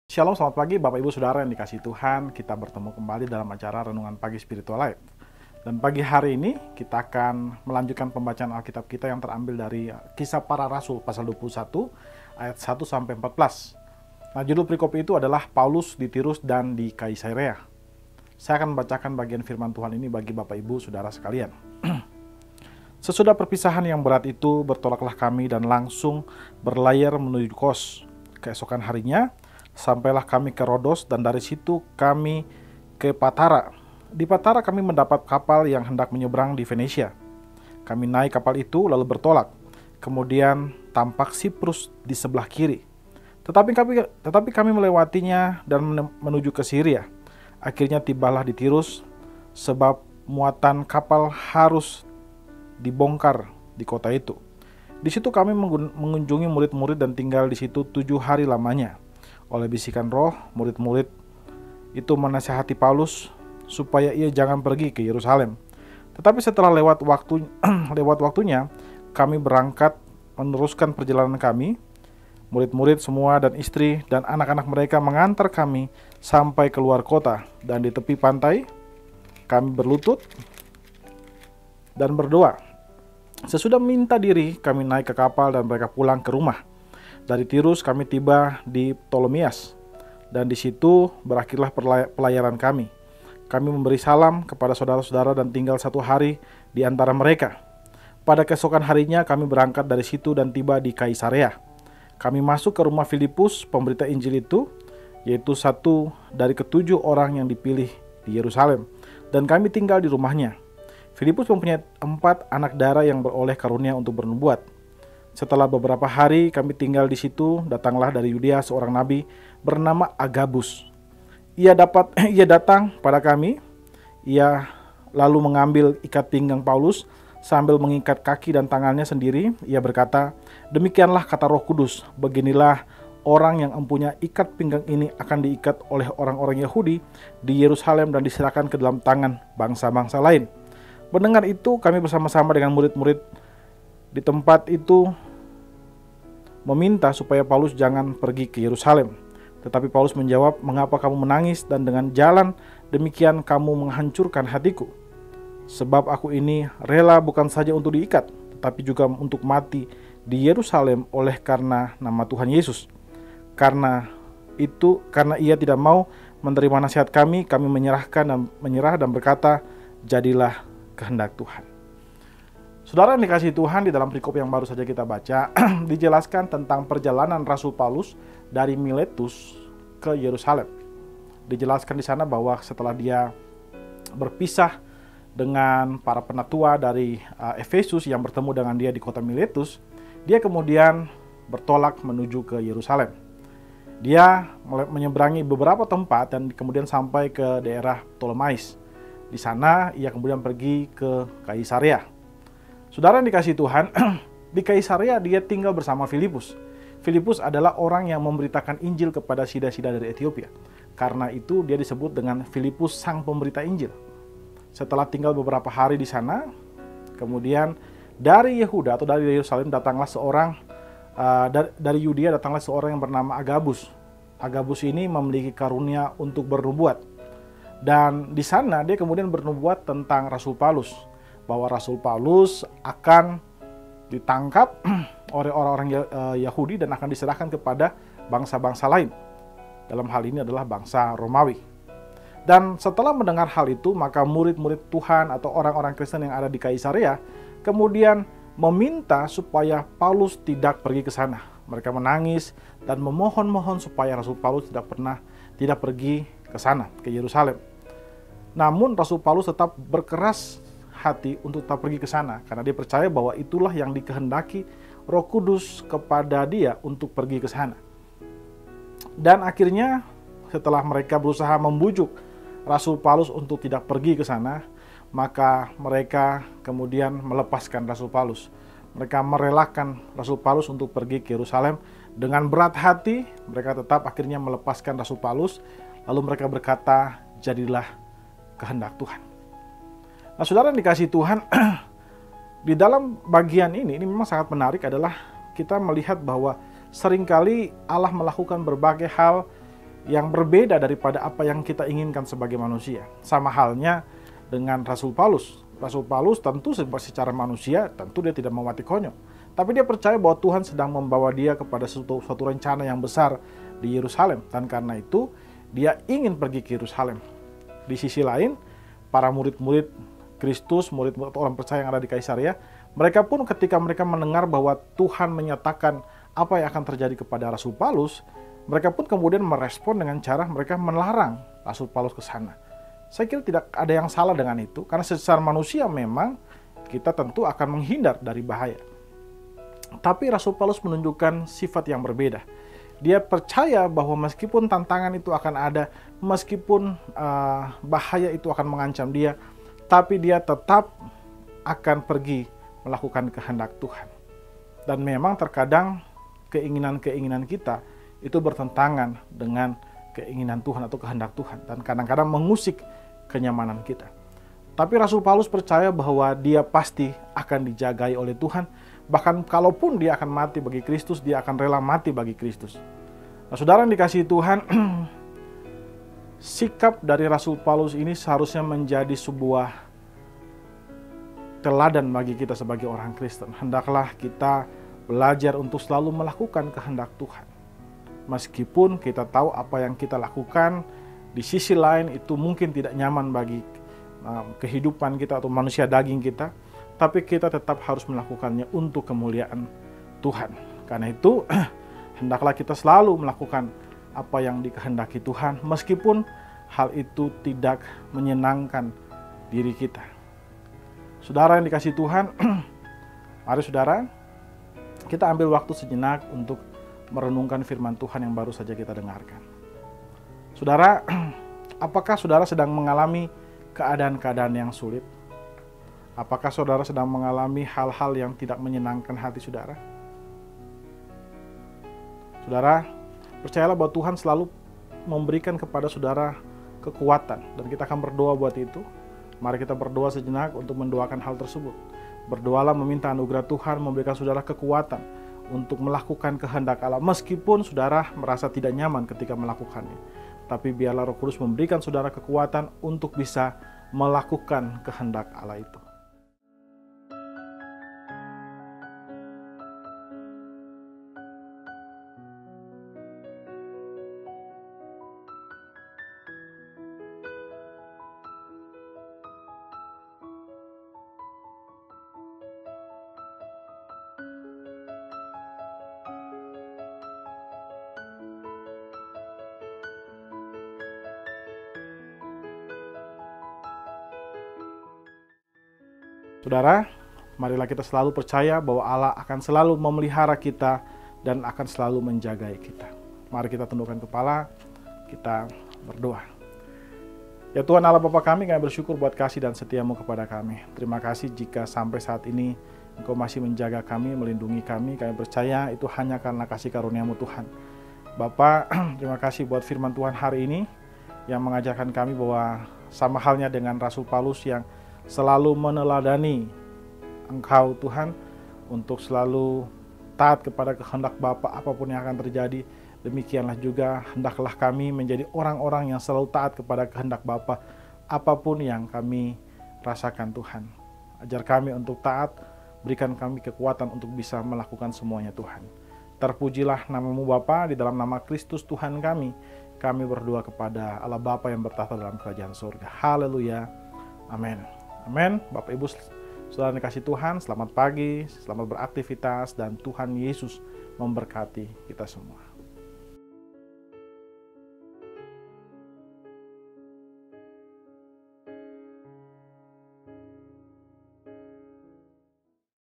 Shalom, selamat pagi Bapak Ibu Saudara yang dikasihi Tuhan. Kita bertemu kembali dalam acara Renungan Pagi Spiritual Life. Dan pagi hari ini kita akan melanjutkan pembacaan Alkitab kita yang terambil dari Kisah Para Rasul pasal 21 ayat 1 sampai 14. Nah, judul perikop itu adalah Paulus di Tirus dan di Kaisarea. Saya akan membacakan bagian firman Tuhan ini bagi Bapak Ibu Saudara sekalian. Sesudah perpisahan yang berat itu, bertolaklah kami dan langsung berlayar menuju Kos. Keesokan harinya, sampailah kami ke Rodos dan dari situ kami ke Patara. Di Patara kami mendapat kapal yang hendak menyeberang di Venesia. Kami naik kapal itu lalu bertolak. Kemudian tampak Siprus di sebelah kiri. Tetapi kami melewatinya dan menuju ke Syria. Akhirnya tibalah di Tirus sebab muatan kapal harus dibongkar di kota itu. Di situ kami mengunjungi murid-murid dan tinggal di situ 7 hari lamanya. Oleh bisikan roh, murid-murid itu menasihati Paulus supaya ia jangan pergi ke Yerusalem. Tetapi setelah lewat waktunya, kami berangkat meneruskan perjalanan kami. Murid-murid semua dan istri dan anak-anak mereka mengantar kami sampai keluar kota, dan di tepi pantai kami berlutut dan berdoa. Sesudah minta diri, kami naik ke kapal dan mereka pulang ke rumah. Dari Tirus kami tiba di Ptolemais, dan di situ berakhirlah pelayaran kami. Kami memberi salam kepada saudara-saudara dan tinggal 1 hari di antara mereka. Pada keesokan harinya kami berangkat dari situ dan tiba di Kaisarea. Kami masuk ke rumah Filipus, pemberita Injil itu, yaitu satu dari ke-7 orang yang dipilih di Yerusalem, dan kami tinggal di rumahnya. Filipus mempunyai 4 anak darah yang beroleh karunia untuk bernubuat. Setelah beberapa hari kami tinggal di situ, datanglah dari Yudea seorang nabi bernama Agabus. Ia datang pada kami. Ia lalu mengambil ikat pinggang Paulus sambil mengikat kaki dan tangannya sendiri. Ia berkata, "Demikianlah kata Roh Kudus, beginilah orang yang mempunyai ikat pinggang ini akan diikat oleh orang-orang Yahudi di Yerusalem dan diserahkan ke dalam tangan bangsa-bangsa lain." Mendengar itu, kami bersama-sama dengan murid-murid di tempat itu meminta supaya Paulus jangan pergi ke Yerusalem. Tetapi Paulus menjawab, "Mengapa kamu menangis dan dengan jalan demikian kamu menghancurkan hatiku? Sebab aku ini rela bukan saja untuk diikat, tetapi juga untuk mati di Yerusalem oleh karena nama Tuhan Yesus." Karena ia tidak mau menerima nasihat kami menyerah dan berkata, "Jadilah kehendak Tuhan." Saudara yang dikasihi Tuhan, di dalam perikop yang baru saja kita baca, dijelaskan tentang perjalanan Rasul Paulus dari Miletus ke Yerusalem. Dijelaskan di sana bahwa setelah dia berpisah dengan para penatua dari Efesus yang bertemu dengan dia di kota Miletus, dia kemudian bertolak menuju ke Yerusalem. Dia menyeberangi beberapa tempat dan kemudian sampai ke daerah Ptolemais. Di sana ia kemudian pergi ke Kaisarea. Saudara yang dikasihi Tuhan, di Kaisarea dia tinggal bersama Filipus. Filipus adalah orang yang memberitakan Injil kepada sida-sida dari Ethiopia. Karena itu dia disebut dengan Filipus sang pemberita Injil. Setelah tinggal beberapa hari di sana, kemudian dari Yehuda atau dari Yerusalem datanglah dari Yudea datanglah seorang yang bernama Agabus. Agabus ini memiliki karunia untuk bernubuat. Dan di sana dia kemudian bernubuat tentang Rasul Paulus, bahwa Rasul Paulus akan ditangkap oleh orang-orang Yahudi dan akan diserahkan kepada bangsa-bangsa lain. Dalam hal ini adalah bangsa Romawi. Dan setelah mendengar hal itu, maka murid-murid Tuhan atau orang-orang Kristen yang ada di Kaisarea kemudian meminta supaya Paulus tidak pergi ke sana. Mereka menangis dan memohon-mohon supaya Rasul Paulus tidak pergi ke sana, ke Yerusalem. Namun Rasul Paulus tetap berkeras hati untuk tetap pergi ke sana karena dia percaya bahwa itulah yang dikehendaki Roh Kudus kepada dia untuk pergi ke sana. Dan akhirnya setelah mereka berusaha membujuk Rasul Paulus untuk tidak pergi ke sana, maka mereka kemudian melepaskan Rasul Paulus. Mereka merelakan Rasul Paulus untuk pergi ke Yerusalem. Dengan berat hati mereka tetap akhirnya melepaskan Rasul Paulus. Lalu mereka berkata, "Jadilah kehendak Tuhan." Nah, saudara yang dikasihi Tuhan, di dalam bagian ini memang sangat menarik adalah kita melihat bahwa seringkali Allah melakukan berbagai hal yang berbeda daripada apa yang kita inginkan sebagai manusia. Sama halnya dengan Rasul Paulus. Rasul Paulus tentu secara manusia, tentu dia tidak mau mati konyol. Tapi dia percaya bahwa Tuhan sedang membawa dia kepada suatu rencana yang besar di Yerusalem. Dan karena itu, dia ingin pergi ke Yerusalem. Di sisi lain, para murid-murid Kristus, murid-murid orang percaya yang ada di Kaisaria, mereka pun ketika mereka mendengar bahwa Tuhan menyatakan apa yang akan terjadi kepada Rasul Paulus, mereka pun kemudian merespon dengan cara mereka melarang Rasul Paulus ke sana. Saya kira tidak ada yang salah dengan itu, karena secara manusia memang kita tentu akan menghindar dari bahaya. Tapi Rasul Paulus menunjukkan sifat yang berbeda. Dia percaya bahwa meskipun tantangan itu akan ada, meskipun bahaya itu akan mengancam dia, tapi dia tetap akan pergi melakukan kehendak Tuhan. Dan memang terkadang keinginan-keinginan kita itu bertentangan dengan keinginan Tuhan atau kehendak Tuhan, dan kadang-kadang mengusik kenyamanan kita. Tapi Rasul Paulus percaya bahwa dia pasti akan dijagai oleh Tuhan, bahkan kalaupun dia akan mati bagi Kristus, dia akan rela mati bagi Kristus. Nah, saudara yang dikasihi Tuhan, sikap dari Rasul Paulus ini seharusnya menjadi sebuah teladan bagi kita sebagai orang Kristen. Hendaklah kita belajar untuk selalu melakukan kehendak Tuhan. Meskipun kita tahu apa yang kita lakukan, di sisi lain itu mungkin tidak nyaman bagi kehidupan kita atau manusia daging kita, tapi kita tetap harus melakukannya untuk kemuliaan Tuhan. Karena itu, hendaklah kita selalu melakukan apa yang dikehendaki Tuhan, meskipun hal itu tidak menyenangkan diri kita. Saudara yang dikasihi Tuhan, mari saudara, kita ambil waktu sejenak untuk merenungkan firman Tuhan yang baru saja kita dengarkan. Saudara, apakah saudara sedang mengalami keadaan-keadaan yang sulit? Apakah saudara sedang mengalami hal-hal yang tidak menyenangkan hati saudara? Saudara, percayalah bahwa Tuhan selalu memberikan kepada saudara kekuatan, dan kita akan berdoa buat itu. Mari kita berdoa sejenak untuk mendoakan hal tersebut. Berdoalah meminta anugerah Tuhan memberikan saudara kekuatan untuk melakukan kehendak Allah, meskipun saudara merasa tidak nyaman ketika melakukannya. Tapi biarlah Roh Kudus memberikan saudara kekuatan untuk bisa melakukan kehendak Allah itu. Saudara, marilah kita selalu percaya bahwa Allah akan selalu memelihara kita dan akan selalu menjaga kita. Mari kita tundukkan kepala, kita berdoa. Ya Tuhan Allah Bapa kami bersyukur buat kasih dan setiamu kepada kami. Terima kasih jika sampai saat ini Engkau masih menjaga kami, melindungi kami. Kami percaya itu hanya karena kasih karunia-Mu Tuhan. Bapa, terima kasih buat firman Tuhan hari ini yang mengajarkan kami bahwa sama halnya dengan Rasul Paulus yang selalu meneladani Engkau Tuhan untuk selalu taat kepada kehendak Bapa apapun yang akan terjadi. Demikianlah juga hendaklah kami menjadi orang-orang yang selalu taat kepada kehendak Bapa apapun yang kami rasakan Tuhan. Ajar kami untuk taat, berikan kami kekuatan untuk bisa melakukan semuanya Tuhan. Terpujilah nama-Mu Bapa, di dalam nama Kristus Tuhan kami berdoa kepada Allah Bapa yang bertahta dalam kerajaan surga. Haleluya. Amin. Amin. Bapak Ibu saudara dikasihi Tuhan, selamat pagi, selamat beraktivitas, dan Tuhan Yesus memberkati kita semua.